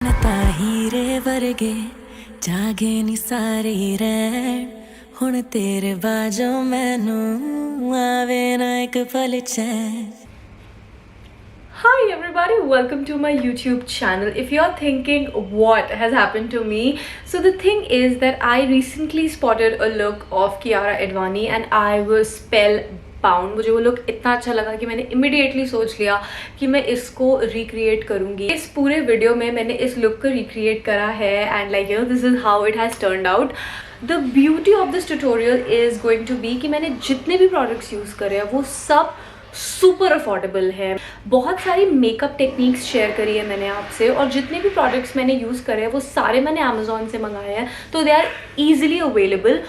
हीरे वर्गे जागे नी सारे रैन हुण तेरे बाजों मैनू आवे ना एक पल चैन. Hi everybody, welcome to my YouTube channel. If you're thinking what has happened to me, so the thing is that I recently spotted a look of Kiara Advani and I was spellbound. मुझे वो look इतना अच्छा लगा कि मैंने immediately सोच लिया कि मैं इसको recreate करूँगी. इस पूरे वीडियो में मैंने इस look को recreate करा है and like you know this is how it has turned out. The beauty of this tutorial is going to be कि मैंने जितने भी products use करे हैं वो सब सुपर अफोर्डेबल है. बहुत सारी मेकअप टेक्निक्स शेयर करी है मैंने आपसे और जितने भी प्रोडक्ट्स मैंने यूज़ करे हैं वो सारे मैंने अमेज़ॉन से मंगाए हैं, तो they are easily available.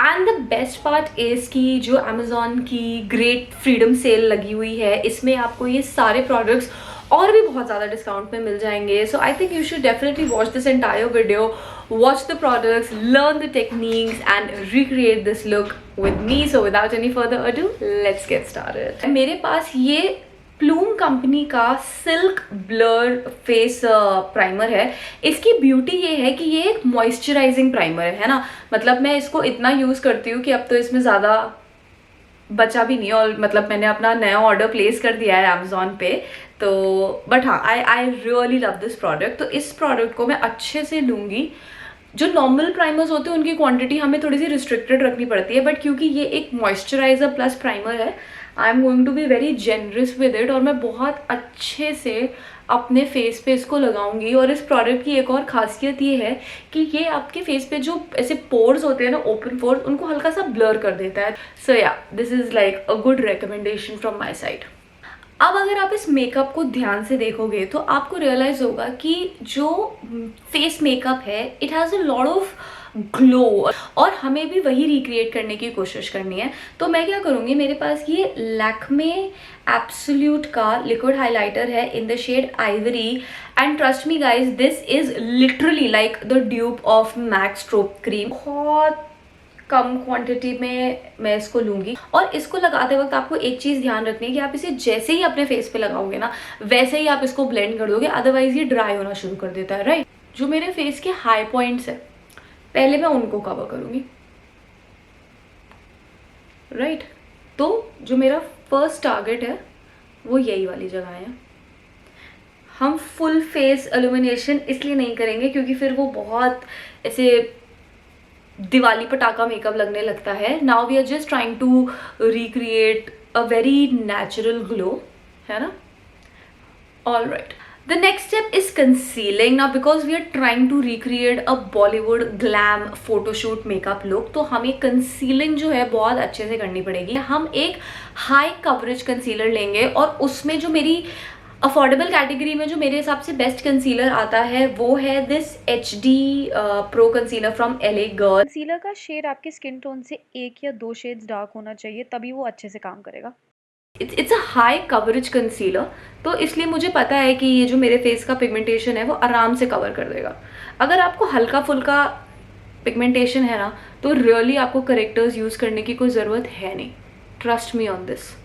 And the best part is कि जो अमेज़ॉन की ग्रेट फ्रीडम सेल लगी हुई है इसमें आपको ये सारे प्रोडक्ट्स और भी बहुत ज़्यादा डिस्काउंट में मिल जाएंगे. So I think you should definitely watch this entire video, watch the products, learn the techniques and recreate this look with me. So without any further ado, let's get started. मेरे पास ये plume company का silk blur face primer है. इसकी beauty ये है कि ये एक मॉइस्चराइजिंग प्राइमर है ना. मतलब मैं इसको इतना यूज़ करती हूँ कि अब तो इसमें ज़्यादा बचा भी नहीं और मतलब मैंने अपना नया ऑर्डर प्लेस कर दिया है अमेज़ॉन पे. तो बट हाँ I really love this product. तो इस प्रोडक्ट को मैं अच्छे से लूँगी. जो नॉर्मल प्राइमर्स होते हैं उनकी क्वांटिटी हमें थोड़ी सी रिस्ट्रिक्टेड रखनी पड़ती है, बट क्योंकि ये एक मॉइस्चराइजर प्लस प्राइमर है I am going to be very generous with it और मैं बहुत अच्छे से अपने फेस पे इसको लगाऊंगी. और इस प्रोडक्ट की एक और खासियत ये है कि ये आपके फेस पे जो ऐसे पोर्स होते हैं ना, ओपन पोर्स, उनको हल्का सा ब्लर कर देता है. सो या this is like a good recommendation from my side. अब अगर आप इस मेकअप को ध्यान से देखोगे तो आपको रियलाइज़ होगा कि जो फेस मेकअप है it has a lot of glow और हमें भी वही रिक्रिएट करने की कोशिश करनी है. तो मैं क्या करूँगी, मेरे पास ये लैक्मे एब्सोल्यूट का लिक्विड हाइलाइटर है in the shade ivory and trust me guys this is literally like the dupe of MAC strobe cream. बहुत कम क्वांटिटी में मैं इसको लूँगी और इसको लगाते वक्त आपको एक चीज़ ध्यान रखनी है कि आप इसे जैसे ही अपने फेस पे लगाओगे ना वैसे ही आप इसको ब्लेंड कर दोगे, अदरवाइज ये ड्राई होना शुरू कर देता है. राइट, जो मेरे फेस के हाई पॉइंट्स है पहले मैं उनको कवर करूँगी. राइट, तो जो मेरा फर्स्ट टारगेट है वो यही वाली जगह है. हम फुल फेस इल्यूमिनेशन इसलिए नहीं करेंगे क्योंकि फिर वो बहुत ऐसे दिवाली पटाखा मेकअप लगने लगता है. Now we are just trying to recreate a very natural glow, है ना. All right, the next step is concealing. Now because we are trying to recreate a Bollywood glam photoshoot makeup look, तो हमें concealing जो है बहुत अच्छे से करनी पड़ेगी. हम एक हाई कवरेज कंसीलर लेंगे और उसमें जो मेरी अफोर्डेबल कैटेगरी में जो मेरे हिसाब से बेस्ट कंसीलर आता है वो है this HD pro concealer from LA girl. Concealer का शेड आपके स्किन टोन से 1 या 2 शेड्स डार्क होना चाहिए, तभी वो अच्छे से काम करेगा. It's a high coverage concealer, तो इसलिए मुझे पता है कि ये जो मेरे फेस का पिगमेंटेशन है वो आराम से कवर कर देगा. अगर आपको हल्का फुल्का पिगमेंटेशन है ना तो रियली आपको करेक्टर्स यूज़ करने की कोई ज़रूरत है नहीं. Trust me on this.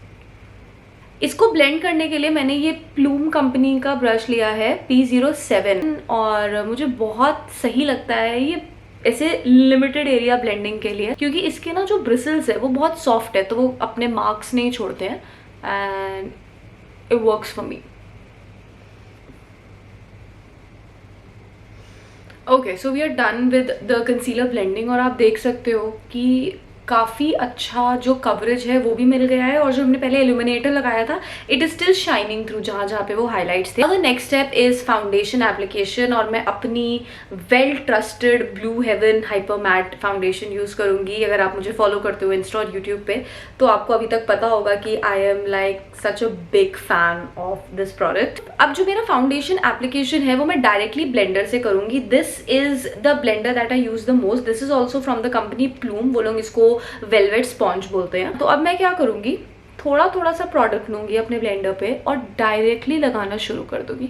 इसको ब्लेंड करने के लिए मैंने ये प्लूम कंपनी का ब्रश लिया है P07 और मुझे बहुत सही लगता है ये ऐसे लिमिटेड एरिया ब्लेंडिंग के लिए, क्योंकि इसके ना जो ब्रिसल्स है वो बहुत सॉफ्ट है तो वो अपने मार्क्स नहीं छोड़ते हैं and it works for me. Okay, so we are done with the concealer blending और आप देख सकते हो कि काफ़ी अच्छा जो कवरेज है वो भी मिल गया है और जो हमने पहले इल्यूमिनेटर लगाया था it is still shining through जहाँ जहाँ पे वो हाइलाइट्स थे. The next step is foundation application और मैं अपनी well trusted Blue Heaven hyper matte foundation use करूँगी. अगर आप मुझे फॉलो करते हो इंस्टा और यूट्यूब पे तो आपको अभी तक पता होगा कि I am like such a big fan of this product. अब जो मेरा फाउंडेशन एप्लीकेशन है वो मैं डायरेक्टली ब्लेंडर से करूँगी. This is the blender that I use the most. This is also from the company plume. वो लोग इसको वेलवेट स्पॉन्ज बोलते हैं. तो अब मैं क्या करूँगी, थोड़ा थोड़ा सा प्रोडक्ट लूँगी अपने ब्लेंडर पे और डायरेक्टली लगाना शुरू कर दूँगी.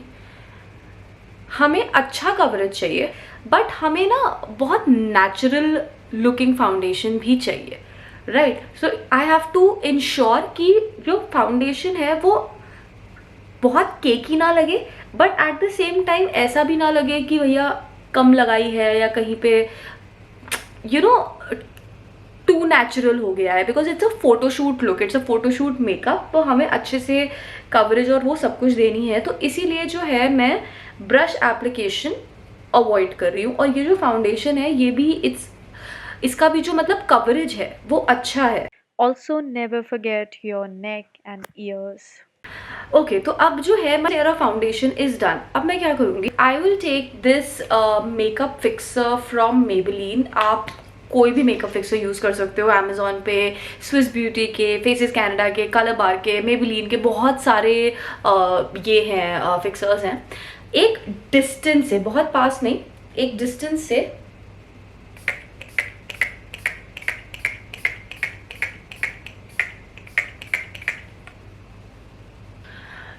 हमें अच्छा कवरेज चाहिए बट हमें ना बहुत नेचुरल लुकिंग फाउंडेशन भी चाहिए. Right, so I have to ensure कि जो फाउंडेशन है वो बहुत केकी ना लगे but at the same time ऐसा भी ना लगे कि भैया कम लगाई है या कहीं पे यू नो टू नेचुरल हो गया है, because it's a photoshoot look, it's a photoshoot makeup, तो हमें अच्छे से कवरेज और वो सब कुछ देनी है। तो इसीलिए जो है मैं ब्रश एप्लीकेशन अवॉइड कर रही हूँ। और ये जो फाउंडेशन है ये भी इसका भी जो मतलब कवरेज है वो अच्छा है। Also, never forget your neck and ears. Okay तो अब जो है मेरा फाउंडेशन इज डन। अब मैं क्या करूँगी, I will take this makeup fixer from Maybelline. आप कोई भी मेकअप फिक्सर यूज़ कर सकते हो, अमेजोन पे, स्विस ब्यूटी के, फेसेस कैनेडा के, कलर बार के, मेबेलिन के बहुत सारे ये हैं फिक्सर्स हैं। एक डिस्टेंस से, बहुत पास नहीं, एक डिस्टेंस से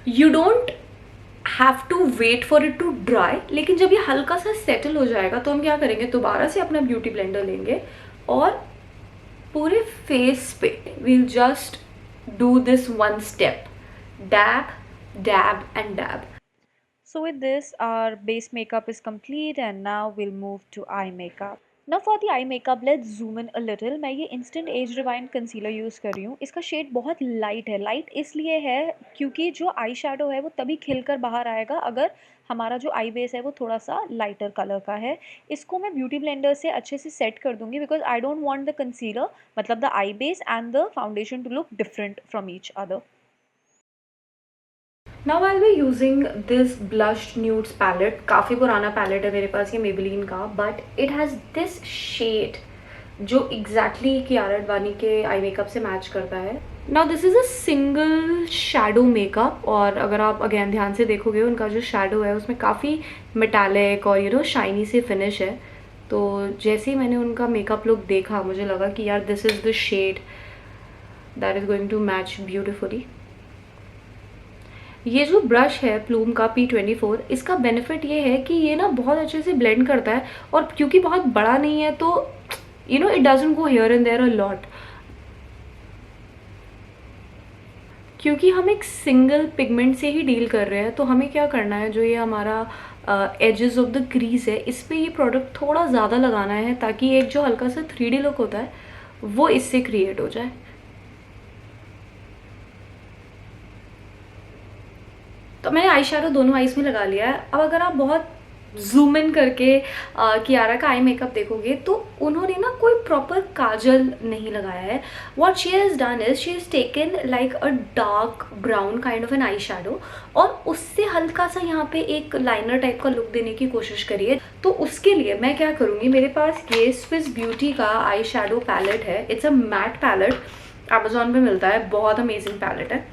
you don't have to wait for it to dry, लेकिन जब ये हल्का सा सेटल हो जाएगा तो हम क्या करेंगे, दोबारा से अपना ब्यूटी ब्लेंडर लेंगे और पूरे फेस पे we'll just do this one step, dab dab and dab. So with this, our base makeup is complete and now we'll move to eye makeup. Now for the eye makeup, let's zoom in a little. मैं ये Instant Age Rewind Concealer use कर रही हूँ। इसका shade बहुत light है। Light इसलिए है क्योंकि जो आई शेडो है वो तभी खिलकर बाहर आएगा अगर हमारा जो आई बेस है वो थोड़ा सा लाइटर कलर का है। इसको मैं ब्यूटी ब्लेंडर से अच्छे से सेट कर दूँगी because I don't want the concealer, मतलब the eye base and the foundation to look different from each other. Now I'll be using this blushed nudes palette. काफ़ी पुराना पैलेट है मेरे पास ये मेबेलिन का, but it has this shade जो exactly Kiara Advani के आई मेकअप से मैच करता है। Now this is a single shadow makeup, और अगर आप अगेन ध्यान से देखोगे उनका जो शैडो है उसमें काफ़ी मेटालिक और शाइनी से फिनिश है। तो जैसे ही मैंने उनका मेकअप लुक देखा मुझे लगा कि यार this is the shade that is going to match beautifully. ये जो ब्रश है प्लूम का P24, इसका बेनिफिट ये है कि ये ना बहुत अच्छे से ब्लेंड करता है, और क्योंकि बहुत बड़ा नहीं है तो it doesn't go here and there a lot. क्योंकि हम एक सिंगल पिगमेंट से ही डील कर रहे हैं तो हमें क्या करना है, जो ये हमारा एजेस ऑफ द क्रीज है इस पर ये प्रोडक्ट थोड़ा ज़्यादा लगाना है ताकि एक जो हल्का सा 3D लुक होता है वो इससे क्रिएट हो जाए। तो मैंने आई शेडो दोनों आईज में लगा लिया है। अब अगर आप बहुत जूम इन करके कियारा का आई मेकअप देखोगे तो उन्होंने ना कोई प्रॉपर काजल नहीं लगाया है। What she has done is she has taken like a dark brown kind of an eye shadow और उससे हल्का सा यहाँ पे एक लाइनर टाइप का लुक देने की कोशिश करी है। तो उसके लिए मैं क्या करूँगी, मेरे पास ये स्विस ब्यूटी का आई शेडो पैलेट है। It's a matte palette, Amazon पे मिलता है, बहुत अमेजिंग पैलेट है।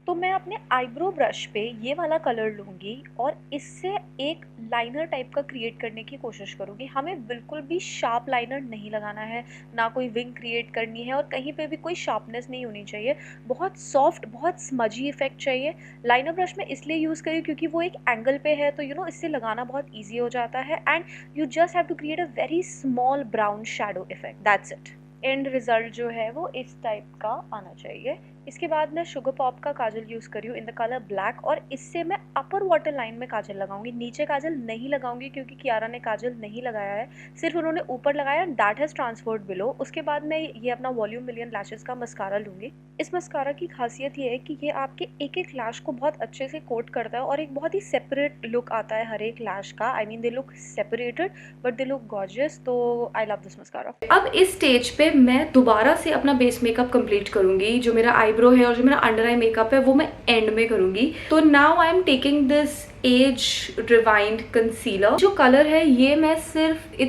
तो मैं अपने आईब्रो ब्रश पे ये वाला कलर लूँगी और इससे एक लाइनर टाइप का क्रिएट करने की कोशिश करूँगी। हमें बिल्कुल भी शार्प लाइनर नहीं लगाना है, ना कोई विंग क्रिएट करनी है और कहीं पे भी कोई शार्पनेस नहीं होनी चाहिए। बहुत सॉफ्ट, बहुत स्मजी इफेक्ट चाहिए। लाइनर ब्रश में इसलिए यूज़ करी क्योंकि वो एक एंगल पे है तो इससे लगाना बहुत ईजी हो जाता है and you just have to create a very small brown shadow effect, that's it. And result जो है वो इस टाइप का आना चाहिए। इसके बाद मैं शुगर पॉप का काजल यूज़ करी हूँ इन द कलर ब्लैक और इससे मैं अपर वाटर लाइन में काजल लगाऊंगी, नीचे काजल नहीं लगाऊंगी क्योंकि कियारा ने काजल नहीं लगाया है, सिर्फ उन्होंने ऊपर लगाया, दैट हैज़ ट्रांसफर्ड बिलो। उसके बाद मैं ये अपना वॉल्यूम मिलियन लैशेस का मस्कारा लूँगी। इस मस्कारा की खासियत ये है कि ये आपके एक एक लैश को बहुत अच्छे से कोट करता है और एक बहुत ही सेपरेट लुक आता है हर एक लैश का। I mean they look separated but they look gorgeous, तो आई लव दिस मस्कारा। अब इस स्टेज पे मैं दोबारा से अपना बेस मेकअप कंप्लीट करूंगी। जो मेरा आईब्रो है और जो मेरा अंडर आई मेकअप है वो मैं एंड में करूंगी। तो now I am taking this as rewind concealer. जो कलर है ये मैं सिर्फ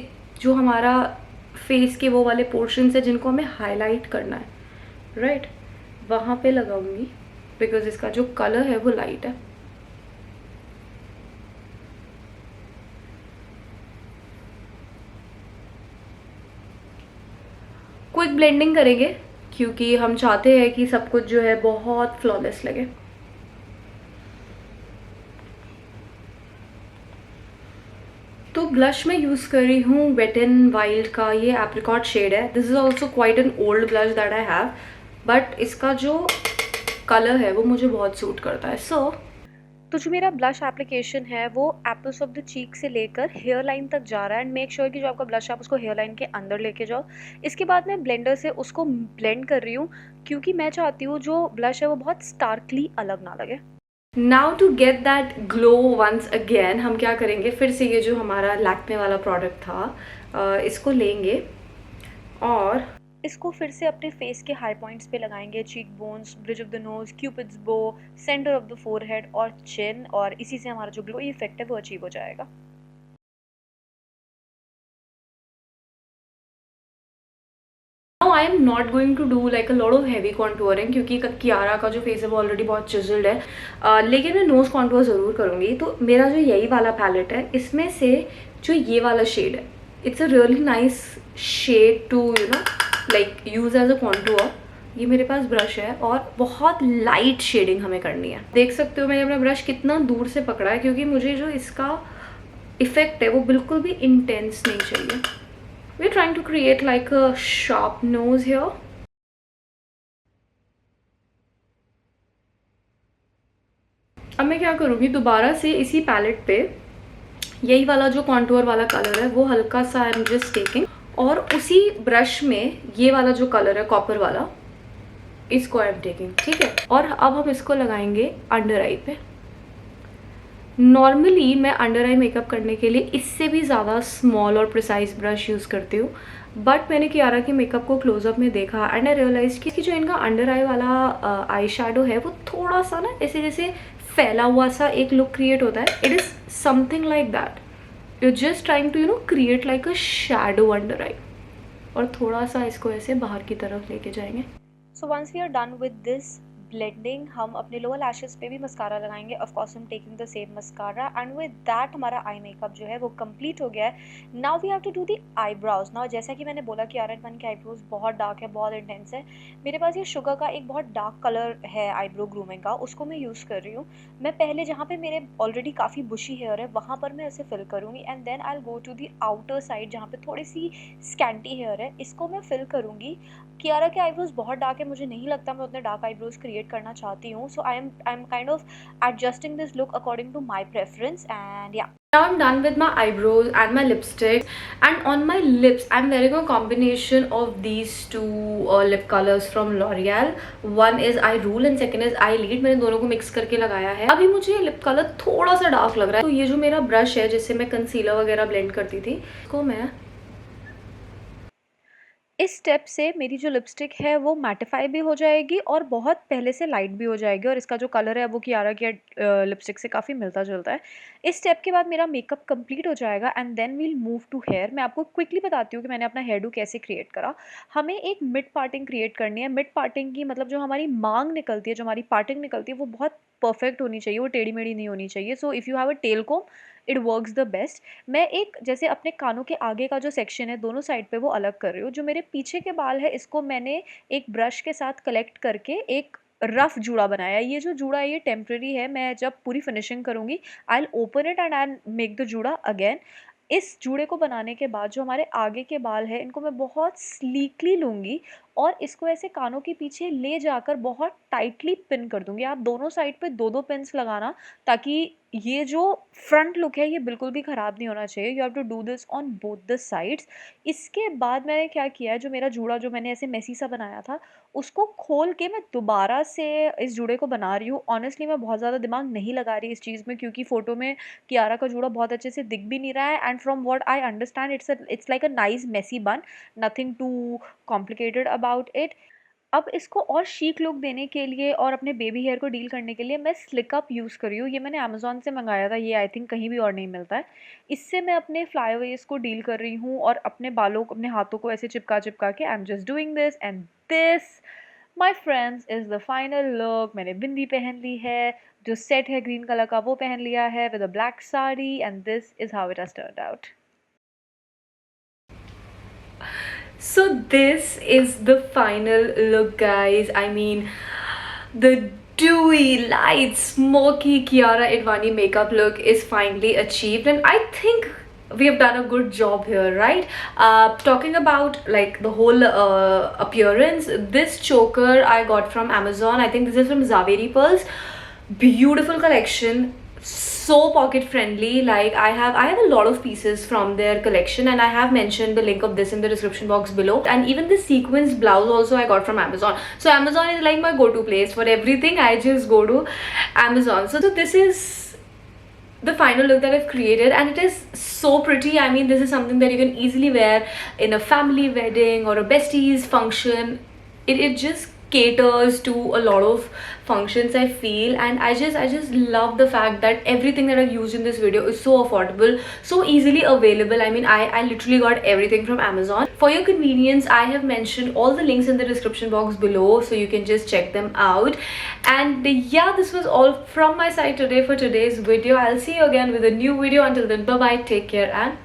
जो हमारा फेस के वो वाले पोर्शन है जिनको हमें हाईलाइट करना है, राइट, वहां पे लगाऊंगी बिकॉज इसका जो कलर है वो लाइट है। क्विक ब्लेंडिंग करेंगे क्योंकि हम चाहते हैं कि सब कुछ जो है बहुत फ्लॉलेस लगे। तो ब्लश में यूज़ कर रही हूँ वेट एन वाइल्ड का ये एप्रिकॉट शेड है। This is also quite an old blush that I have, but इसका जो कलर है वो मुझे बहुत सूट करता है। सो तो जो मेरा ब्लश एप्लीकेशन है वो एप्पल्स ऑफ द चीक से लेकर हेयर लाइन तक जा रहा है, एंड मेक श्योर कि जो आपका ब्लश है आप उसको हेयर लाइन के अंदर लेके जाओ। इसके बाद मैं ब्लेंडर से उसको ब्लेंड कर रही हूँ, क्योंकि मैं चाहती हूँ जो ब्लश है वो बहुत स्टार्कली अलग ना लगे। Now to get that glow once again, हम क्या करेंगे, फिर से ये जो हमारा लैक्मे वाला प्रोडक्ट था इसको लेंगे और इसको फिर से अपने फेस के हाई पॉइंट्स पे लगाएंगे, cheek bones, bridge of the nose, cupids बो, सेंटर ऑफ द फोरहेड और चिन, और इसी से हमारा जो ग्लो इफेक्ट है वो अचीव हो जाएगा। Now I am not going to do like a lot of heavy contouring क्योंकि कियारा का जो फेस है वो ऑलरेडी बहुत चिजल्ड है, लेकिन मैं नोज कॉन्टूर ज़रूर करूँगी। तो मेरा जो यही वाला पैलेट है, इसमें से जो ये वाला शेड है, it's a really nice shade to you know like use as a contour. ये मेरे पास ब्रश है और बहुत लाइट शेडिंग हमें करनी है। देख सकते हो मैंने अपना ब्रश कितना दूर से पकड़ा है, क्योंकि मुझे जो इसका इफेक्ट है वो बिल्कुल भी इंटेंस नहीं चाहिए। We're trying to create like a sharp nose here. अब मैं क्या करूँगी, दोबारा से इसी पैलेट पे यही वाला जो कॉन्टूर वाला कलर है वो हल्का सा आई एम जस्ट टेकिंग, और उसी ब्रश में ये वाला जो कलर है कॉपर वाला, इसको आई एम टेकिंग, ठीक है। और अब हम इसको लगाएंगे अंडर आई पे। नॉर्मली मैं अंडर आई मेकअप करने के लिए इससे भी ज़्यादा स्मॉल और प्रिसाइज ब्रश यूज़ करती हूँ, बट मैंने कियारा के मेकअप को क्लोजअप में देखा एंड आई रियलाइज कि जो इनका अंडर आई वाला आई शेडो है वो थोड़ा सा ना ऐसे जैसे फैला हुआ सा एक लुक क्रिएट होता है। It is something like that, you just trying to you know create like a shadow under eye, और थोड़ा सा इसको ऐसे बाहर की तरफ लेके जाएंगे। So once we are done with this blending, हम अपने लोअर लैशेस पे भी मस्कारा लगाएंगे। ऑफ कोर्स हम taking the same mascara, and with that हमारा आई मेकअप जो है वो कंप्लीट हो गया है। Now we have to do the eyebrows. Now जैसा कि मैंने बोला कि RN1 के आईब्रोज बहुत डार्क है, बहुत इंटेंस है। मेरे पास ये शुगर का एक बहुत डार्क कलर है आईब्रो ग्रूमिंग का, उसको मैं यूज़ कर रही हूँ। मैं पहले जहाँ पे मेरे ऑलरेडी काफ़ी बुशी हेयर है वहाँ पर मैं इसे फिल करूँगी, and then I will go to the outer side जहाँ पे थोड़ी सी स्कैंटी हेयर है, इसको मैं फिल करूँगी। कियारा के आईब्रोज बहुत डार्क है, मुझे नहीं लगता मैं उतने डार्क आईब्रोज क्रिएट करना चाहती हूँ, so I am kind of adjusting this look according to my preference, and yeah. Now I'm done with my eyebrows and my lipstick, and on my lips I'm wearing a combination of these two lip colors from L'Oreal. One is I Rule and second is I Lead. मैंने दोनों को mix करके लगाया है। अभी मुझे lip colour थोड़ा सा डार्क लग रहा है, तो ये जो मेरा ब्रश है जिससे मैं कंसीलर वगैरह ब्लेंड करती थी, इसको मैं इस स्टेप से मेरी जो लिपस्टिक है वो मैटिफाई भी हो जाएगी और बहुत पहले से लाइट भी हो जाएगी, और इसका जो कलर है वो कियारा की लिपस्टिक से काफ़ी मिलता जुलता है। इस स्टेप के बाद मेरा मेकअप कंप्लीट हो जाएगा, and then we'll move to hair. मैं आपको क्विकली बताती हूँ कि मैंने अपना हेयर डू कैसे क्रिएट करा। हमें एक मिड पार्टिंग क्रिएट करनी है। मिड पार्टिंग की मतलब जो हमारी मांग निकलती है, जो हमारी पार्टिंग निकलती है, वो बहुत परफेक्ट होनी चाहिए, वो टेढ़ी मेढ़ी नहीं होनी चाहिए। So if you have a tail comb it works the best. मैं एक जैसे अपने कानों के आगे का जो सेक्शन है दोनों साइड पे वो अलग कर रही हूँ। जो मेरे पीछे के बाल है इसको मैंने एक ब्रश के साथ कलेक्ट करके एक रफ जूड़ा बनाया। ये जो जूड़ा है ये टेम्प्रेरी है, मैं जब पूरी फिनिशिंग करूँगी I will open it and I make the जूड़ा अगेन। इस जूड़े को बनाने के बाद जो हमारे आगे के बाल है इनको मैं बहुत स्लीकली लूँगी और इसको ऐसे कानों के पीछे ले जाकर बहुत टाइटली पिन कर दूँगी। आप दोनों साइड पे दो दो पिन्स लगाना, ताकि ये जो फ्रंट लुक है ये बिल्कुल भी ख़राब नहीं होना चाहिए। You have to do this on both the sides. इसके बाद मैंने क्या किया है, जो मेरा जूड़ा जो मैंने ऐसे मेसी सा बनाया था उसको खोल के मैं दोबारा से इस जूड़े को बना रही हूँ। ऑनेस्टली मैं बहुत ज़्यादा दिमाग नहीं लगा रही इस चीज़ में, क्योंकि फ़ोटो में कियारा का जूड़ा बहुत अच्छे से दिख भी नहीं रहा है, and from what I understand it's like a nice messy bun, nothing too complicated about it. अब इसको और शीक लुक देने के लिए और अपने बेबी हेयर को डील करने के लिए मैं स्लिक अप यूज़ कर रही हूँ। ये मैंने अमेज़ॉन से मंगाया था, ये आई थिंक कहीं भी और नहीं मिलता है। इससे मैं अपने फ्लाईअवेज को डील कर रही हूँ और अपने बालों को, अपने हाथों को ऐसे चिपका चिपका के I am just doing this, and this my friends is the final look. मैंने बिंदी पहन ली है, जो सेट है ग्रीन कलर का वो पहन लिया है with a black sari, and this is how it has turned out. So this is the final look, guys. I mean, the dewy, light, smoky Kiara Advani makeup look is finally achieved, and I think we have done a good job here, right? Talking about like the whole appearance, this choker I got from Amazon. I think this is from Zaveri Pearls. Beautiful collection. so pocket friendly. Like I have a lot of pieces from their collection, and I have mentioned the link of this in the description box below. And even the sequins blouse also I got from Amazon. So Amazon is like my go-to place for everything. I just go to Amazon. So this is the final look that I've created, and it is so pretty. I mean, this is something that you can easily wear in a family wedding or a besties function. It just caters to a lot of functions, I feel. And I just love the fact that everything that I've used in this video is so affordable, so easily available. I mean, I literally got everything from Amazon. For your convenience, I have mentioned all the links in the description box below, so you can just check them out. And yeah, this was all from my side today for today's video. I'll see you again with a new video. Until then, bye bye, take care, and